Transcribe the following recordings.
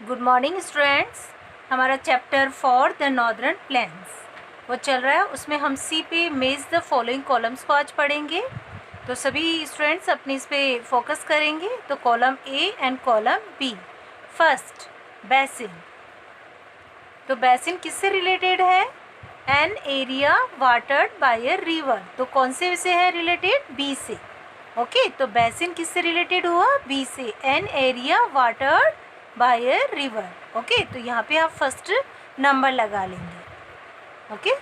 Good morning students. हमारा chapter for the northern plains वो चल रहा है। उसमें हम सी पे मेज द फॉलोइंग कॉलम्स को आज पढ़ेंगे। तो सभी स्टूडेंट्स अपने इस पे फोकस करेंगे। तो column A and column B. First, basin. तो बेसिन किससे रिलेटेड है? An area watered by a river. तो कौन से से है रिलेटेड? बी से। ओके, तो बेसिन किससे रिलेटेड हुआ? बी से। An area watered by a river. Okay, तो यहाँ पे आप फर्स्ट नंबर लगा लेंगे। ओके,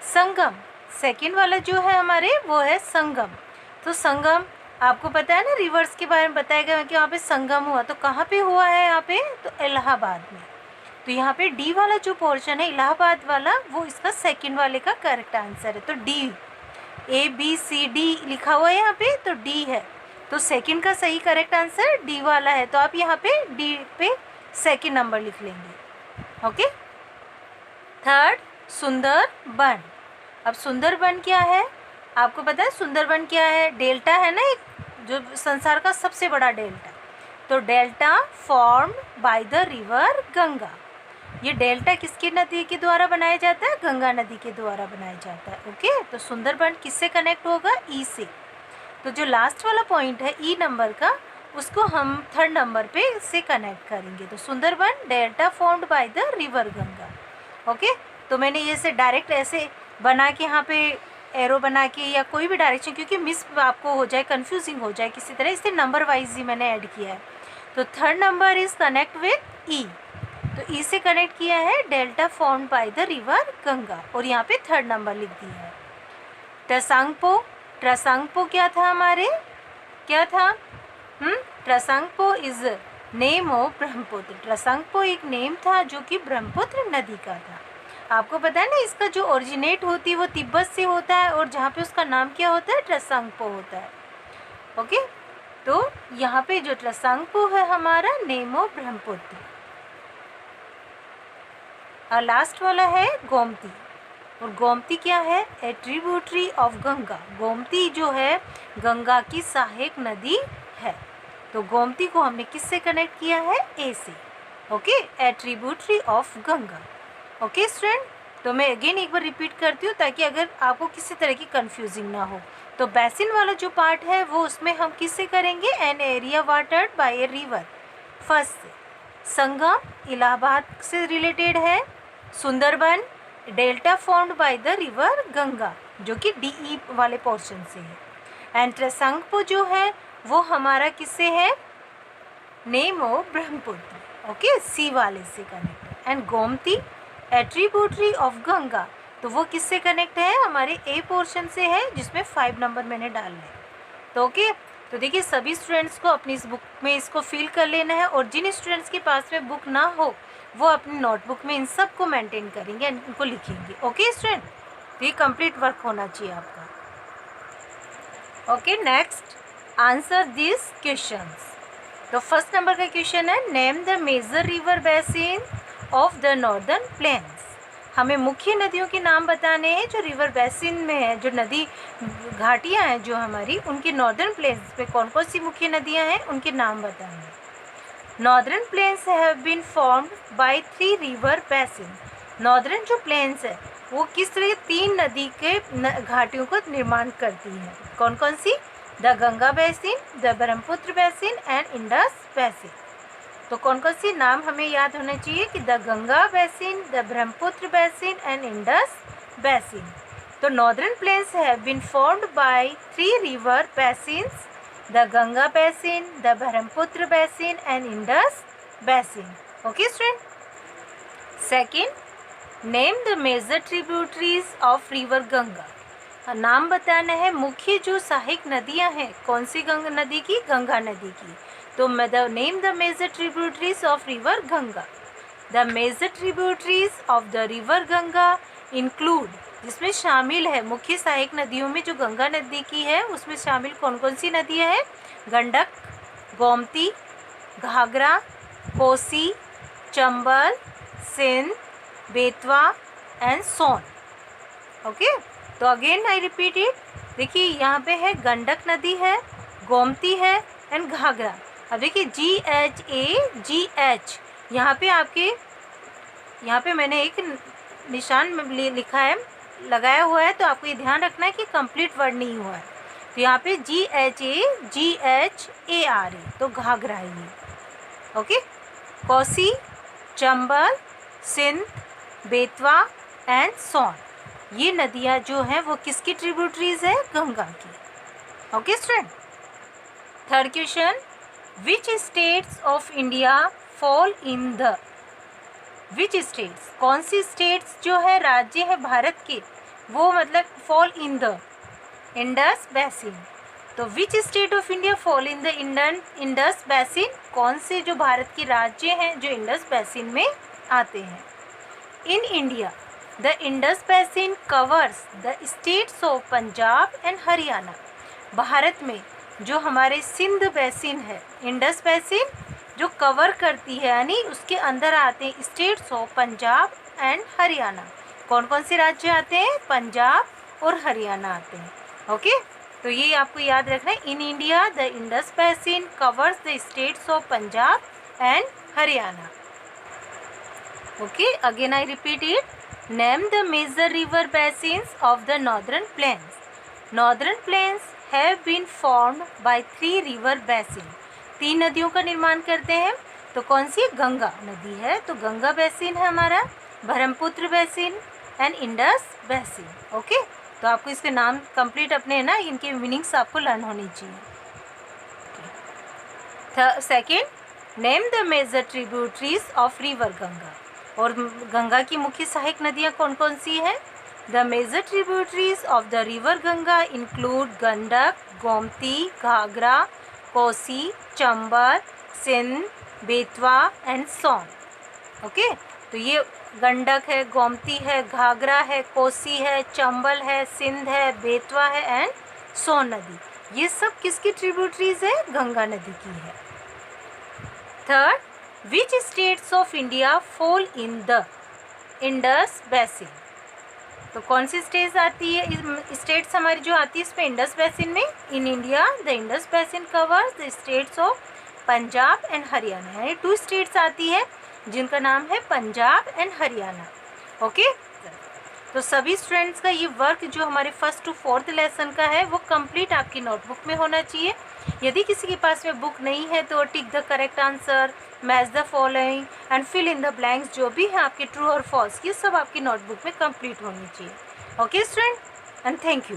संगम सेकंड वाला जो है हमारे वो है संगम। तो संगम आपको पता है ना, रिवर्स के बारे में बताया गया है कि वहाँ पे संगम हुआ। तो कहाँ पे हुआ है? यहाँ पे तो इलाहाबाद में। तो यहाँ पे डी वाला जो पोर्शन है इलाहाबाद वाला, वो इसका सेकंड वाले का करेक्ट आंसर है। तो D, A B C D लिखा हुआ है यहाँ पे, तो डी है। तो सेकंड का सही करेक्ट आंसर डी वाला है। तो आप यहाँ पे डी पे सेकंड नंबर लिख लेंगे। Okay, third, Sundarban. अब सुंदरबन क्या है? आपको पता है सुंदरबन क्या है? डेल्टा है ना, एक जो संसार का सबसे बड़ा डेल्टा। तो delta formed by the river Ganga. ये डेल्टा किसकी नदी के द्वारा बनाया जाता है? गंगा नदी के द्वारा बनाया जाता है। ओके, तो सुंदरबन किससे कनेक्ट होगा? ई से। तो जो लास्ट वाला पॉइंट है ई नंबर का, उसको हम थर्ड नंबर पे से कनेक्ट करेंगे। तो Sundarban delta formed by the river Ganga. Okay, तो मैंने ये से डायरेक्ट ऐसे बना के यहाँ पे एरो बना के या कोई भी डायरेक्शन, क्योंकि मिस आपको हो जाए, कंफ्यूजिंग हो जाए किसी तरह, इससे नंबर वाइज ही मैंने ऐड किया है। तो third number is connect with E. तो ई से कनेक्ट किया है delta formed by the river Ganga, और यहाँ पे थर्ड नंबर लिख दिया है। ट्रसांगपो, ट्रसांगपो क्या था हमारे? क्या था? ट्रसांगपो इज नेम ऑफ ब्रह्मपुत्र। ट्रसांगपो एक नेम था जो कि ब्रह्मपुत्र नदी का था। आपको पता है ना, इसका जो ओरिजिनेट होती है वो तिब्बत से होता है, और जहाँ पे उसका नाम क्या होता है? ट्रसांगपो होता है। ओके, तो यहाँ पे जो ट्रसांगपो है हमारा नेम ऑफ ब्रह्मपुत्र। और लास्ट वाला है गोमती। और गोमती क्या है? ए ट्रिब्यूटरी ऑफ गंगा। गोमती जो है गंगा की सहायक नदी है। तो गोमती को हमने किससे कनेक्ट किया है? ए से। Okay, A tributary of Ganga. Okay student, तो मैं अगेन एक बार रिपीट करती हूँ ताकि अगर आपको किसी तरह की कंफ्यूजिंग ना हो। तो बेसिन वाला जो पार्ट है वो उसमें हम किससे करेंगे? An area watered by a river first से। संगम इलाहाबाद से रिलेटेड है। Sundarban delta formed by the river Ganga, जो कि डी वाले पोर्शन से है। एंड ट्रसांगपो जो है वो हमारा किससे है? Name of Brahmaputra. ओके, सी वाले से कनेक्ट है। एंड गोमती एट्रीब्यूटरी ऑफ गंगा, तो वो किससे कनेक्ट है? हमारे ए पोर्शन से है, जिसमें 5 नंबर मैंने डालना है। तो ओके, तो देखिए सभी स्टूडेंट्स को अपनी इस बुक में इसको फिल कर लेना है, और जिन स्टूडेंट्स के पास में बुक ना हो वो अपनी नोटबुक में इन सब को मेंटेन करेंगे, इनको लिखेंगे। ओके स्टूडेंट, तो ये कंप्लीट वर्क होना चाहिए आपका। Okay, next, answer this questions. तो फर्स्ट नंबर का क्वेश्चन है, name the major river basin of the northern plains. हमें मुख्य नदियों के नाम बताने हैं जो रिवर बेसिन में है, जो नदी घाटियाँ हैं जो हमारी, उनके नॉर्दर्न प्लेन्स पे कौन कौन सी मुख्य नदियाँ हैं उनके नाम बताएंगे। Northern plains have been formed by 3 river basin. Northern जो प्लेन्स है वो किस तरह 3 नदी के घाटियों का निर्माण करती हैं। कौन कौन सी? The Ganga basin, the Brahmaputra basin and Indus basin. तो कौन कौन सी नाम हमें याद होना चाहिए कि the Ganga basin, the Brahmaputra basin and Indus basin. तो northern plains have been formed by 3 river basins, the Ganga basin, the Brahmaputra basin and Indus basin. Okay student. Second, name the major tributaries of river Ganga. नाम बताना है मुख्य जो सहायक नदियां हैं। कौन सी गंगा नदी की? गंगा नदी की। तो name the major tributaries of river Ganga. The major tributaries of the river Ganga include, जिसमें शामिल है मुख्य सहायक नदियों में जो गंगा नदी की है उसमें शामिल कौन कौन सी नदियां हैं? गंडक, गोमती, घाघरा, कोसी, चंबल, सिंध, बेतवा एंड सोन। ओके, तो अगेन आई रिपीट इट। देखिए यहाँ पे है गंडक नदी है, गोमती है एंड घाघरा। अब देखिए GH यहाँ पे आपके, यहाँ पे मैंने एक निशान लिखा है, लगाया हुआ है, तो आपको ये ध्यान रखना है कि कंप्लीट वर्ड नहीं हुआ है। तो यहाँ पे GHAGHARA, तो घाघरा है ये। ओके, कोसी, चंबल, सिंध, बेतवा एंड सोन, ये नदियाँ जो हैं वो किसकी ट्रिब्यूटरीज है? गंगा की। Okay student. Third question, which states of India fall in the, which states, कौन सी स्टेट्स जो है, राज्य है भारत के, वो मतलब fall in the Indus basin. तो which state of India fall in the Indus basin, कौन से जो भारत के राज्य हैं जो इंडस बेसिन में आते हैं? इन India the Indus basin covers the states of Punjab and Haryana. Bharat में जो हमारे सिंध बेसिन है, इंडस बेसिन जो कवर करती है, यानी उसके अंदर आते हैं states of Punjab and Haryana. कौन कौन से राज्य आते हैं? पंजाब और हरियाणा आते हैं। ओके, तो ये आपको याद रखना है। In India the Indus basin covers the states of Punjab and Haryana. Okay, again I repeat it, name the major river basins of the northern plains. Northern plains have been formed by 3 river basin, 3 नदियों का निर्माण करते हैं। तो कौन सी? गंगा नदी है, तो गंगा बेसिन है हमारा, Brahmaputra basin and Indus basin. Okay, तो आपको इसके नाम कंप्लीट अपने ना, इनके मीनिंग्स आपको लर्न होनी चाहिए। Second, name the major tributaries of river Ganga. और गंगा की मुख्य सहायक नदियाँ कौन कौन सी हैं? The major tributaries of the river Ganga include Gandak, Gomti, Ghaghara, Kosi, Chambal, Sindh, Betwa and Son. Okay, तो ये गंडक है, गोमती है, घाघरा है, कोसी है, चंबल है, सिंध है, बेतवा है एंड सोन नदी, ये सब किसकी ट्रिब्यूटरीज है? गंगा नदी की है। Third, which states of India fall in the Indus basin. तो कौन सी स्टेट्स आती है, स्टेट्स हमारी जो आती है इसमें इंडस बेसिन में? इन India the Indus basin covers the states of Punjab and Haryana, यानी 2 स्टेट्स आती है जिनका नाम है पंजाब एंड हरियाणा। ओके, तो सभी स्टूडेंट्स का ये वर्क जो हमारे 1st to 4th लेसन का है वो कंप्लीट आपकी नोटबुक में होना चाहिए। यदि किसी के पास में बुक नहीं है तो tick the correct answer, match the following and fill in the blanks, जो भी है आपके ट्रू और फॉल्स, ये सब आपकी नोटबुक में कंप्लीट होनी चाहिए। Okay student, and thank you.